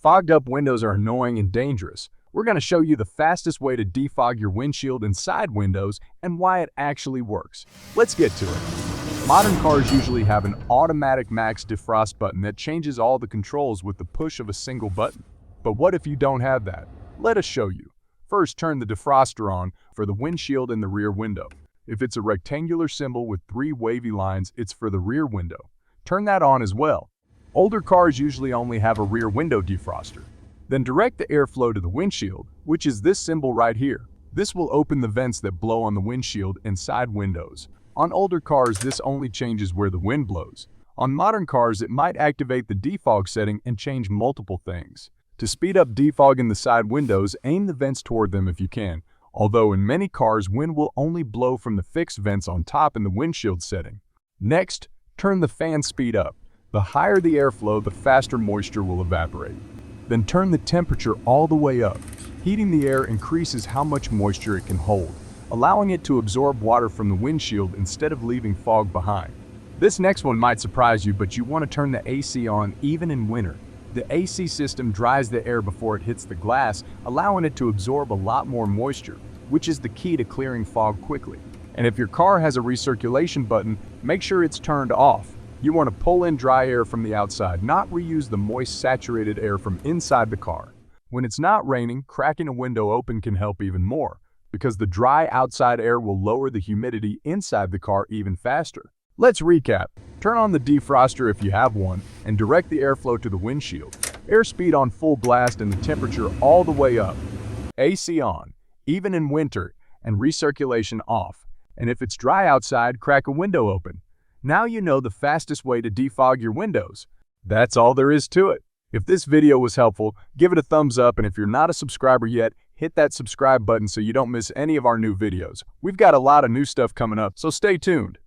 Fogged up windows are annoying and dangerous. We're going to show you the fastest way to defog your windshield and side windows and why it actually works. Let's get to it. Modern cars usually have an automatic max defrost button that changes all the controls with the push of a single button. But what if you don't have that? Let us show you. First, turn the defroster on for the windshield and the rear window. If it's a rectangular symbol with 3 wavy lines, it's for the rear window. Turn that on as well. Older cars usually only have a rear window defroster. Then direct the airflow to the windshield, which is this symbol right here. This will open the vents that blow on the windshield and side windows. On older cars, this only changes where the wind blows. On modern cars, it might activate the defog setting and change multiple things. To speed up defogging the side windows, aim the vents toward them if you can, although in many cars, wind will only blow from the fixed vents on top in the windshield setting. Next, turn the fan speed up. The higher the airflow, the faster moisture will evaporate. Then turn the temperature all the way up. Heating the air increases how much moisture it can hold, allowing it to absorb water from the windshield instead of leaving fog behind. This next one might surprise you, but you want to turn the AC on even in winter. The AC system dries the air before it hits the glass, allowing it to absorb a lot more moisture, which is the key to clearing fog quickly. And if your car has a recirculation button, make sure it's turned off. You want to pull in dry air from the outside, not reuse the moist, saturated air from inside the car. When it's not raining, cracking a window open can help even more, because the dry outside air will lower the humidity inside the car even faster. Let's recap. Turn on the defroster if you have one, and direct the airflow to the windshield. Airspeed on full blast and the temperature all the way up. AC on, even in winter, and recirculation off. And if it's dry outside, crack a window open. Now you know the fastest way to defog your windows. That's all there is to it. If this video was helpful, give it a thumbs up, and if you're not a subscriber yet, hit that subscribe button so you don't miss any of our new videos. We've got a lot of new stuff coming up, so stay tuned.